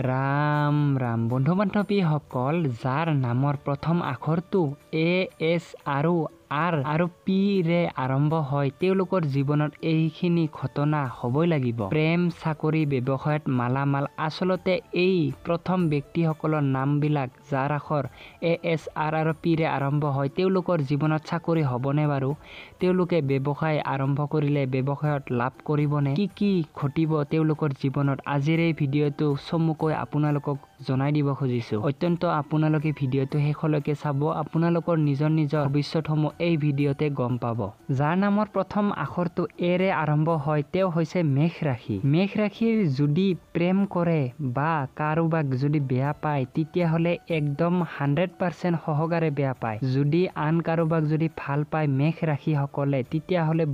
ৰাম ৰাম বন্ধু বান্ধৱীসকল, যাৰ নামৰ প্ৰথম আখৰটো এছ আৰু আৰ আৰু পি ৰে আৰম্ভ হয়, তেওঁলোকৰ জীৱনত এইখিনি ঘটনা হ'বই লাগিব। প্ৰেম, চাকৰি, ব্যৱসায়ত মালামাল। আচলতে এই প্ৰথম ব্যক্তিসকলৰ নামবিলাক যাৰ আখৰ এছ আৰ আৰু পি ৰে আৰম্ভ হয়, তেওঁলোকৰ জীৱনত চাকৰি হ'বনে বাৰু? তেওঁলোকে ব্যৱসায় আৰম্ভ কৰিলে ব্যৱসায়ত লাভ কৰিবনে? কি ঘটিব তেওঁলোকৰ জীৱনত? আজিৰ এই ভিডিঅ'টো চমুকৈ আপোনালোকক জনাই দিব খুজিছো। অত্যন্ত আপোনালোকে ভিডিঅ'টো শেষলৈকে চাব, আপোনালোকৰ নিজৰ ভৱিষ্যতসমূহ এই ভিডিঅ'তে গম পাব। যাৰ নামৰ প্ৰথম আখৰটো এৰে আৰম্ভ হয়, তেওঁ হৈছে মেষ ৰাশি। মেষ ৰাশিৰ যদি প্ৰেম কৰে বা কাৰোবাক যদি বেয়া পায়, তেতিয়াহ'লে একদম 100% সহকাৰে বেয়া পায়। যদি আন কাৰোবাক যদি ভাল পায় মেষ ৰাশিসকলে, তেতিয়াহ'লে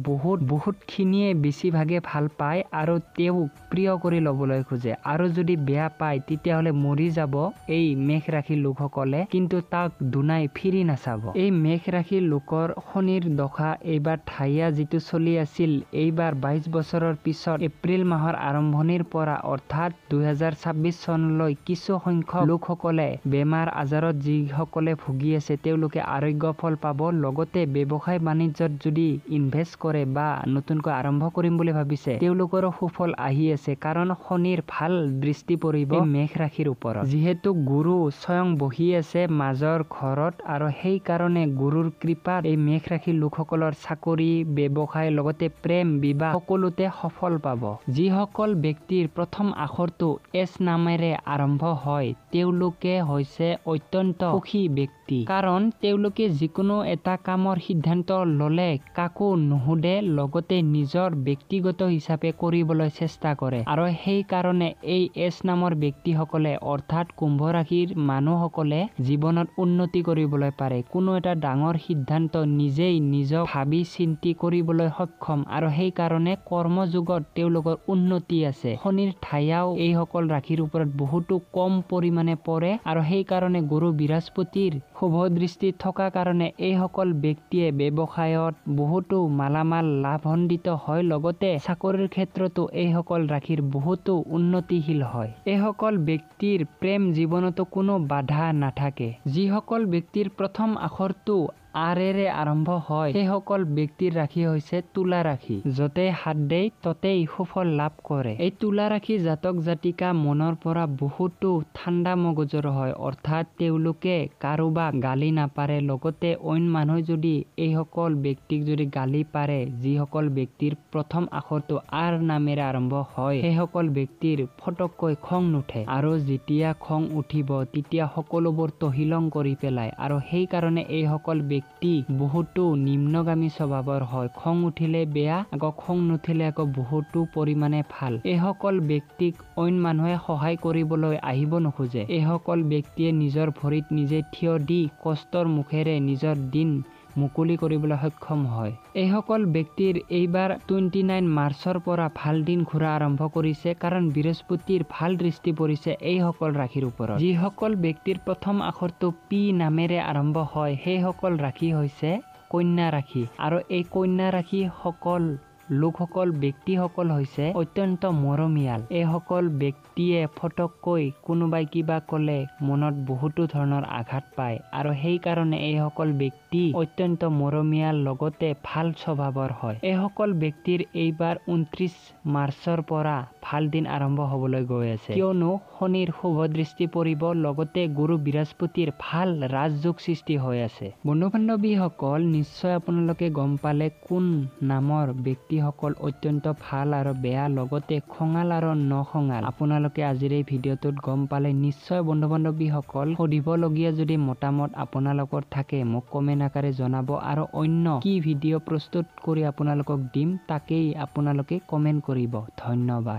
বহুতখিনিয়ে বেছিভাগে ভাল পায় আৰু তেওঁক প্ৰিয় কৰি ল'বলৈ খোজে। আৰু যদি বেয়া পায় তেতিয়াহ'লে মৰি যাব এই মেষ ৰাশিৰ লোকসকলে, কিন্তু তাক দুনাই ফিৰি নাচাব। এই মেষ ৰাশিৰ লোকৰ শনিৰ দশা এইবাৰ ঢাইয়া যিটো চলি আছিল, এইবাৰ 22 বছৰৰ পিছত এপ্ৰিল মাহৰ আৰম্ভণিৰ পৰা অৰ্থাৎ 2026 চনলৈ কিছু সংখ্যক লোকসকলে বেমাৰ আজাৰত যিসকলে ভুগি আছে, তেওঁলোকে আৰোগ্য ফল পাব। লগতে ব্যৱসায় বাণিজ্যত যদি ইনভেষ্ট কৰে বা নতুনকৈ আৰম্ভ কৰিম বুলি ভাবিছে, তেওঁলোকৰো সুফল আহি আছে, কাৰণ শনিৰ ভাল দৃষ্টি পৰিব মেষ ৰাশিৰ ওপৰত। যিহেতু গুৰু স্বয়ং বহি আছে মাজৰ ঘৰত, আৰু সেইকাৰণে গুৰুৰ কৃপাত এই মেষ ৰাশিৰ লোকসকলৰ চাকৰি, ব্যৱসায় লগতে প্ৰেম, বিবাহ সকলোতে সফল পাব। যিসকল ব্যক্তিৰ প্ৰথম আখৰটো এছ নামেৰে আৰম্ভ হয়, তেওঁলোকে হৈছে অত্যন্ত সুখী ব্যক্তি, কাৰণ তেওঁলোকে যিকোনো এটা কামৰ সিদ্ধান্ত ল'লে কাকো নুসুধে, লগতে নিজৰ ব্যক্তিগত হিচাপে কৰিবলৈ চেষ্টা কৰে। আৰু সেইকাৰণে এই এছ নামৰ ব্যক্তিসকলে অৰ্থাৎ কুম্ভ ৰাশিৰ মানুহসকলে জীৱনত উন্নতি কৰিবলৈ পাৰে। কোনো এটা ডাঙৰ সিদ্ধান্ত নিজেই নিজক ভাবি চিন্তি কৰিবলৈ সক্ষম, আৰু সেইকাৰণে কৰ্মযোগত তেওঁলোকৰ উন্নতি আছে। শনিৰ ঢাইয়াও এইসকল ৰাশিৰ ওপৰত বহুতো কম পৰিমাণে পৰে, আৰু সেইকাৰণে গুৰু বৃহস্পতিৰ শুভ দৃষ্টি থকা কাৰণে এইসকল ব্যক্তিয়ে ব্যৱসায়ত বহুতো মালামাল লাভান্বিত হয়, লগতে চাকৰিৰ ক্ষেত্ৰতো এইসকল ৰাশিৰ বহুতো উন্নতিশীল হয়। এইসকল ব্যক্তিৰ প্ৰেম জীৱনতো কোনো বাধা নাথাকে। যিসকল ব্যক্তিৰ প্ৰথম আখৰটো আৰেৰে আৰম্ভ হয়, সেইসকল ব্যক্তিৰ ৰাশি হৈছে তুলা ৰাশি। য'তেই হাত দেই ততেই সুফল লাভ কৰে। এই তুলা ৰাশি জাতক জাতিকা মনৰ পৰা বহুতো ঠাণ্ডা মগজুৰ হয়, অৰ্থাৎ তেওঁলোকে কাৰোবাক গালি নাপাৰে। লগতে অইন মানুহে যদি এইসকল ব্যক্তিক যদি গালি পাৰে, যিসকল ব্যক্তিৰ প্ৰথম আখৰটো আৰ নামেৰে আৰম্ভ হয়, সেইসকল ব্যক্তিৰ ফটককৈ খং নুঠে, আৰু যেতিয়া খং উঠিব তেতিয়া সকলোবোৰ তহিলং কৰি পেলায়। আৰু সেইকাৰণে এইসকল ব্যক্তি বহুতো নিম্নগামী স্বভাৱৰ হয়। খং উঠিলে বেয়া, আকৌ খং নুঠিলে আকৌ বহুতো পৰিমাণে ভাল। এইসকল ব্যক্তিক অইন মানুহে সহায় কৰিবলৈ আহিব নোখোজে। এইসকল ব্যক্তিয়ে নিজৰ ভৰিত নিজে থিয় দি কষ্টৰ মুখেৰে নিজৰ দিন মুকলি কৰিবলৈ সক্ষম হয়। এইসকল ব্যক্তিৰ এইবাৰ 29 মাৰ্চৰ পৰা ভাল দিন ঘূৰা আৰম্ভ কৰিছে, কাৰণ বৃহস্পতিৰ ভাল দৃষ্টি পৰিছে এইসকল ৰাশিৰ ওপৰত। যিসকল ব্যক্তিৰ প্ৰথম আখৰটো পি নামেৰে আৰম্ভ হয়, সেইসকল ৰাশি হৈছে কন্যা ৰাশি। আৰু এই কন্যা ৰাশি লোকসকল ব্যক্তিসকল হৈছে অত্যন্ত মৰমীয়াল। এইসকল ব্যক্তিয়ে ফটককৈ কোনোবাই কিবা ক'লে মনত বহুতো ধৰণৰ আঘাত পায়, আৰু সেইকাৰণে এইসকল ব্যক্তি অত্যন্ত মৰমীয়াল, লগতে ভাল স্বভাৱৰ হয়। এইসকল ব্যক্তিৰ এইবাৰ 29 মাৰ্চৰ পৰা ভাল দিন আৰম্ভ হ'বলৈ গৈ আছে, কিয়নো শনিৰ শুভ দৃষ্টি পৰিব, লগতে গুৰু বৃহস্পতিৰ ভাল ৰাজযোগ সৃষ্টি হৈ আছে। বন্ধু বান্ধৱীসকল, নিশ্চয় আপোনালোকে গম পালে কোন নামৰ ব্যক্তিসকল অত্যন্ত ভাল আৰু বেয়া, লগতে খঙাল আৰু নখঙাল। আপোনালোকে আজিৰ এই ভিডিঅ'টোত গম পালে। নিশ্চয় বন্ধু বান্ধৱীসকল, সুধিবলগীয়া যদি মতামত আপোনালোকৰ থাকে মোক কমেণ্ট আকাৰে জনাব, আৰু অন্য কি ভিডিঅ' প্ৰস্তুত কৰি আপোনালোকক দিম তাকেই আপোনালোকে কমেণ্ট কৰিব। ধন্যবাদ।